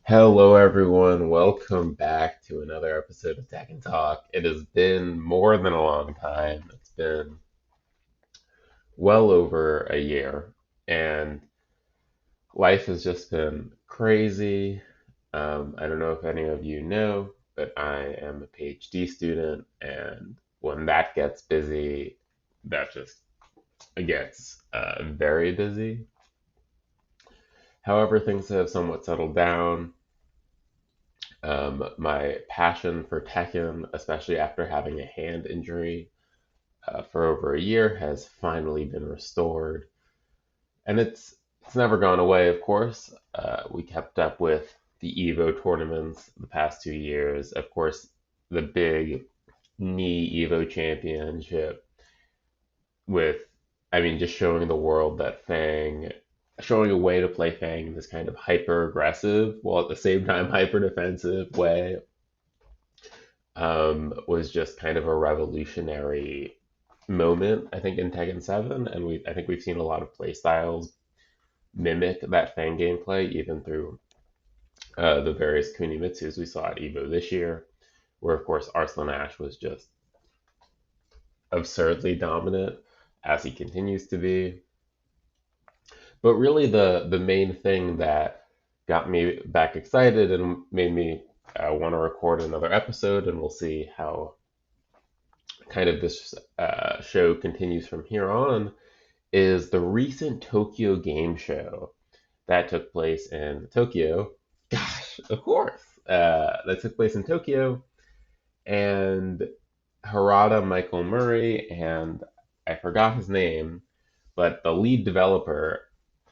Hello, everyone. Welcome back to another episode of Tekken Talk. It has been more than a long time. It's been well over a year, and life has just been crazy. I don't know if any of you know, but I am a PhD student, and when that gets busy, that just gets very busy. However, things have somewhat settled down. My passion for Tekken, especially after having a hand injury for over a year, has finally been restored, and it's never gone away. Of course, we kept up with the Evo tournaments the past 2 years. Of course, the big knee Evo championship with, I mean, just showing the world that Fang, showing a way to play Fang in this kind of hyper aggressive, while at the same time hyper defensive way was just kind of a revolutionary moment, I think, in Tekken 7, and I think we've seen a lot of play styles mimic that Fang gameplay, even through the various Kunimitsus we saw at Evo this year, where of course Arslan Ash was just absurdly dominant, as he continues to be. But really, the main thing that got me back excited and made me want to record another episode, and we'll see how kind of this show continues from here on, is the recent Tokyo Game Show that took place in Tokyo. Gosh, of course. That took place in Tokyo, and Harada Michael Murray and I forgot his name, but the lead developer,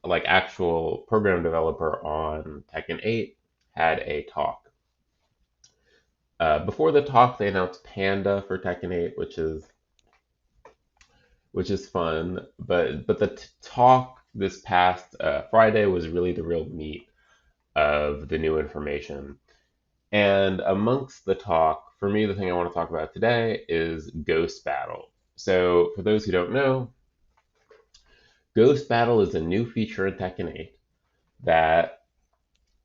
like actual program developer on Tekken 8, had a talk. Before the talk, they announced Panda for Tekken 8, which is fun. But the talk this past Friday was really the real meat of the new information. And amongst the talk, for me, the thing I want to talk about today is Ghost Battle. So, for those who don't know, Ghost Battle is a new feature in Tekken 8 that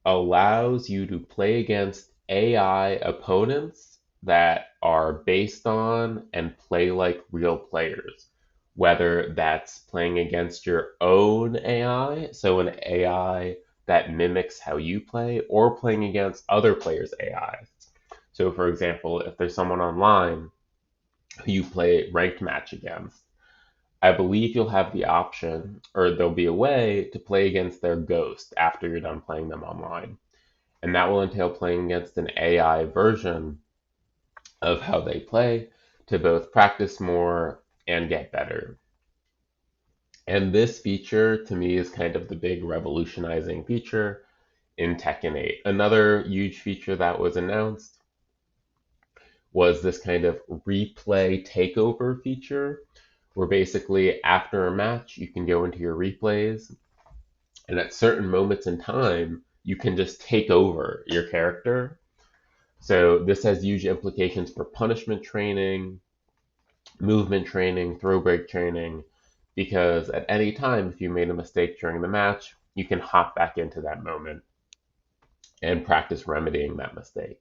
allows you to play against AI opponents that are based on and play like real players. Whether that's playing against your own AI, so an AI that mimics how you play, or playing against other players' AIs. So, for example, if there's someone online who you play ranked match against, I believe you'll have the option, or there'll be a way to play against their ghost after you're done playing them online. And that will entail playing against an AI version of how they play to both practice more and get better. And this feature to me is kind of the big revolutionizing feature in Tekken 8. Another huge feature that was announced was this kind of replay takeover feature, where basically after a match, you can go into your replays, and at certain moments in time, you can just take over your character. So this has huge implications for punishment training, movement training, throw break training, because at any time, if you made a mistake during the match, you can hop back into that moment and practice remedying that mistake.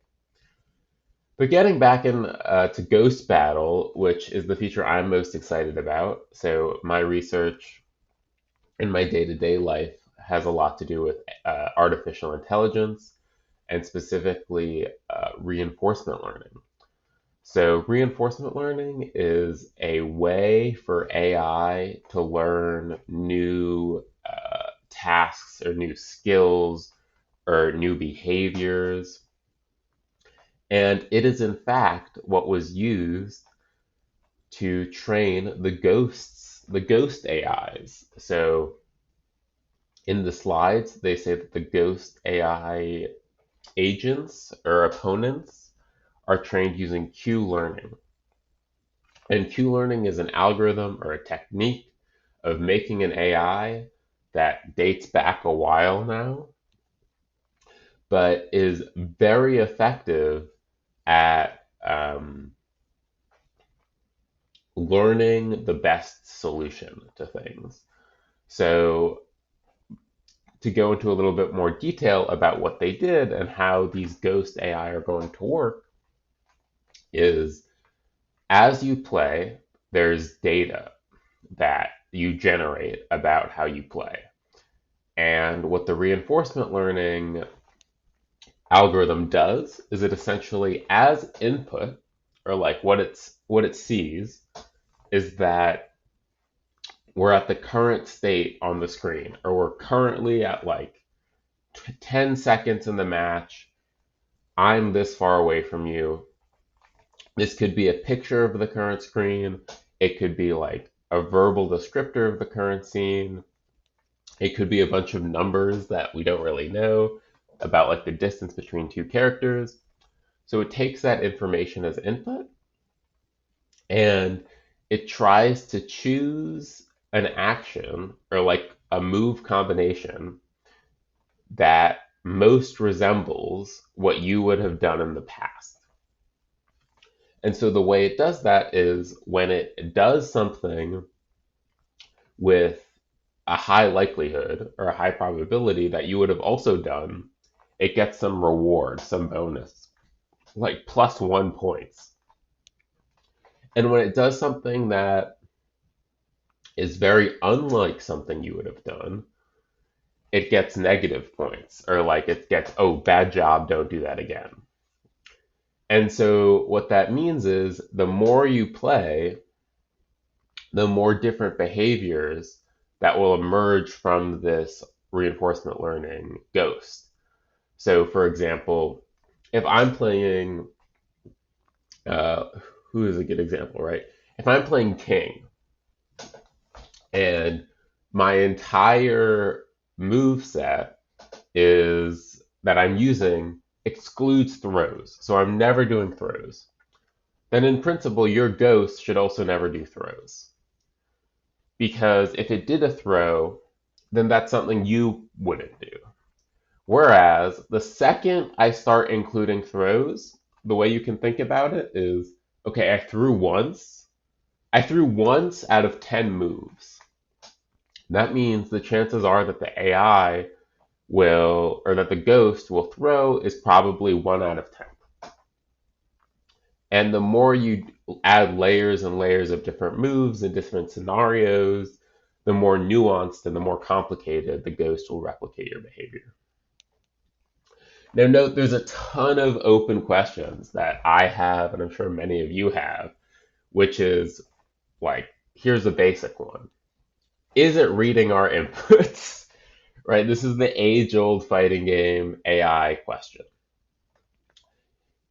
But getting back in to Ghost Battle, which is the feature I'm most excited about. So my research in my day-to-day life has a lot to do with artificial intelligence and specifically reinforcement learning. So reinforcement learning is a way for AI to learn new tasks or new skills or new behaviors. And it is in fact what was used to train the ghost AIs. So in the slides, they say that the ghost AI agents or opponents are trained using Q learning. And Q learning is an algorithm or a technique of making an AI that dates back a while now, but is very effective at learning the best solution to things. So to go into a little bit more detail about what they did and how these ghost AI are going to work is as you play, there's data that you generate about how you play. And what the reinforcement learning algorithm does is it essentially, as input, or like what it sees, is that we're at the current state on the screen, or we're currently at like 10 seconds in the match. I'm this far away from you. This could be a picture of the current screen. It could be like a verbal descriptor of the current scene. It could be a bunch of numbers that we don't really know about like the distance between two characters. So it takes that information as input and it tries to choose an action or like a move combination that most resembles what you would have done in the past. And so the way it does that is when it does something with a high likelihood or a high probability that you would have also done, it gets some reward, some bonus, like +1 points. And when it does something that is very unlike something you would have done, it gets negative points, or like it gets, oh, bad job, don't do that again. And so what that means is the more you play, the more different behaviors that will emerge from this reinforcement learning ghost. So, for example, if I'm playing, uh, who is a good example, right? If I'm playing King and my entire move set is that I'm using excludes throws, so I'm never doing throws, then in principle, your ghost should also never do throws. Because if it did a throw, then that's something you wouldn't do. Whereas the second I start including throws, the way you can think about it is okay, I threw once. I threw once out of 10 moves. That means the chances are that the AI will, or that the ghost will throw is probably 1 out of 10. And the more you add layers and layers of different moves and different scenarios, the more nuanced and the more complicated the ghost will replicate your behavior. Now, note there's a ton of open questions that I have, and I'm sure many of you have, which is like, here's a basic one. Is it reading our inputs? Right? This is the age-old fighting game AI question.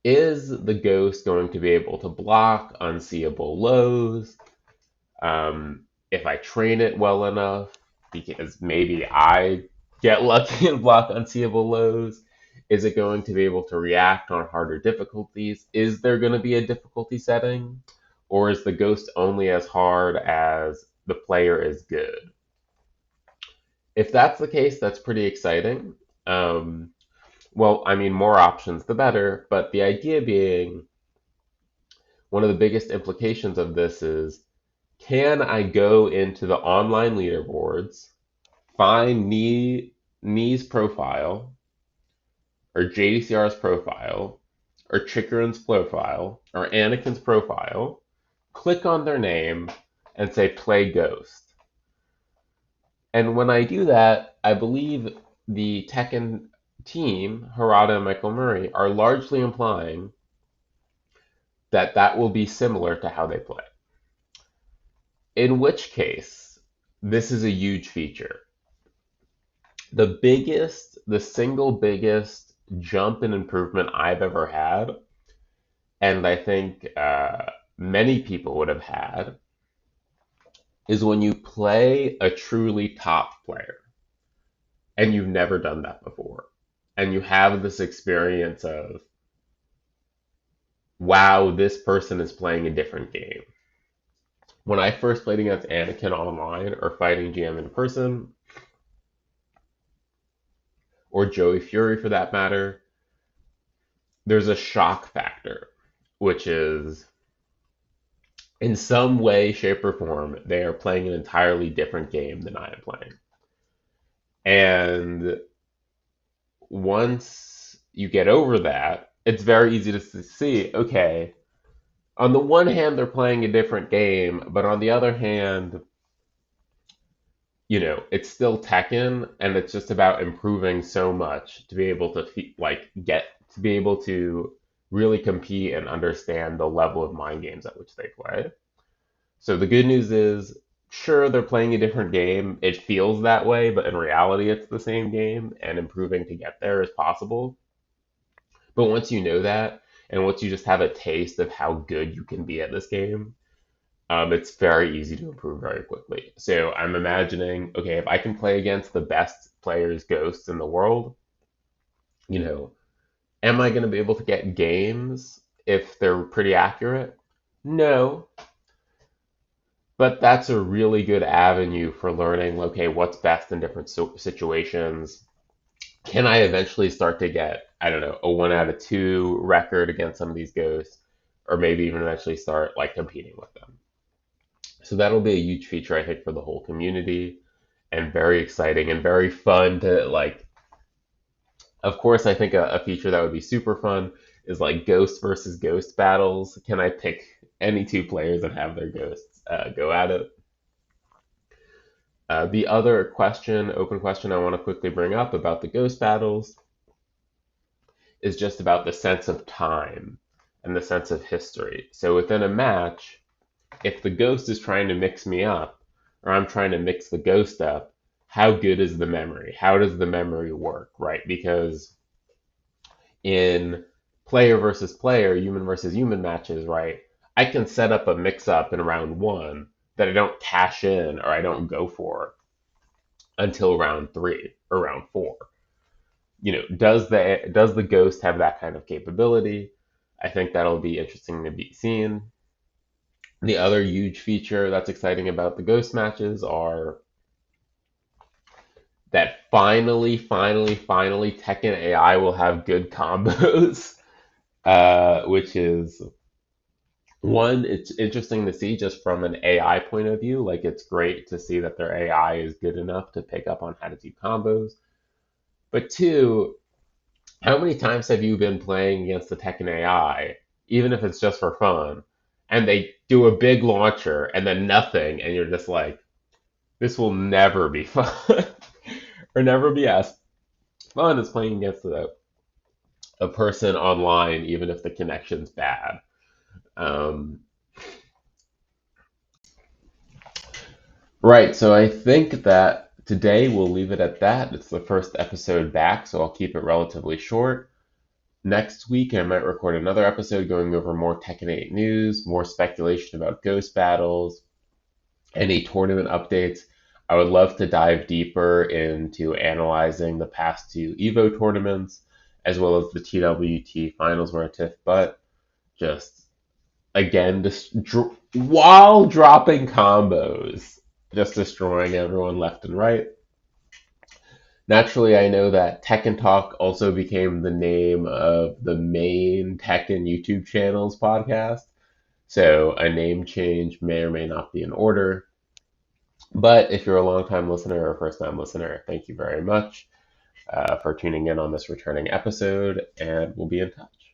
Is the ghost going to be able to block unseeable lows? If I train it well enough, because maybe I get lucky and block unseeable lows, is it going to be able to react on harder difficulties? Is there going to be a difficulty setting? Or is the ghost only as hard as the player is good? If that's the case, that's pretty exciting. Um, well, I mean, more options the better, but the idea being one of the biggest implications of this is can I go into the online leaderboards, find Knee's profile, or JDCR's profile, or Chikrin's profile, or Anakin's profile, click on their name, and say play Ghost? And when I do that, I believe the Tekken team, Harada and Michael Murray, are largely implying that that will be similar to how they play. In which case, this is a huge feature. The single biggest jump in improvement I've ever had, and I think many people would have had, is when you play a truly top player and you've never done that before. And you have this experience of, wow, this person is playing a different game. When I first played against Anakin online or fighting GM in person, or Joey Fury for that matter, there's a shock factor, which is in some way, shape, or form, they are playing an entirely different game than I am playing. And once you get over that, it's very easy to see, okay, on the one hand, they're playing a different game, but on the other hand, it's still Tekken, and it's just about improving so much to be able to get to be able to really compete and understand the level of mind games at which they play. So the good news is, sure, they're playing a different game. It feels that way, but in reality, it's the same game, and improving to get there is possible. But once you know that, and once you just have a taste of how good you can be at this game, it's very easy to improve very quickly. So I'm imagining, okay, if I can play against the best players, ghosts in the world, you know, am I going to be able to get games if they're pretty accurate? No, but that's a really good avenue for learning, okay, what's best in different situations. Can I eventually start to get, I don't know, a 1 out of 2 record against some of these ghosts, or maybe even eventually start like competing with them? So that'll be a huge feature, I think, for the whole community, and very exciting and very fun to like. Of course, I think a feature that would be super fun is like ghost versus ghost battles. Can I pick any two players and have their ghosts go at it? The other question, open question I want to quickly bring up about the ghost battles is just about the sense of time and the sense of history. So within a match, if the ghost is trying to mix me up, or I'm trying to mix the ghost up, how good is the memory? How does the memory work, right? Because in player versus player, human versus human matches, right? I can set up a mix up in round one that I don't cash in or I don't go for until round three or round four. Does the ghost have that kind of capability? I think that'll be interesting to be seen. The other huge feature that's exciting about the ghost matches are that finally, Tekken AI will have good combos, which is one, it's interesting to see just from an AI point of view. Like, it's great to see that their AI is good enough to pick up on how to do combos. But two, how many times have you been playing against the Tekken AI, even if it's just for fun, and they do a big launcher and then nothing, and you're just like, this will never be fun, or never be as fun as playing against a person online, even if the connection's bad. Um, right, so I think that today we'll leave it at that. It's the first episode back, so I'll keep it relatively short. Next week, I might record another episode going over more Tekken 8 news, more speculation about ghost battles, any tournament updates. I would love to dive deeper into analyzing the past two Evo tournaments, as well as the TWT finals where I tiff butt. Just again, while dropping combos, just destroying everyone left and right. Naturally, I know that Tekken Talk also became the name of the main Tekken YouTube channel's podcast, so a name change may or may not be in order. But if you're a long-time listener or a first-time listener, thank you very much for tuning in on this returning episode, and we'll be in touch.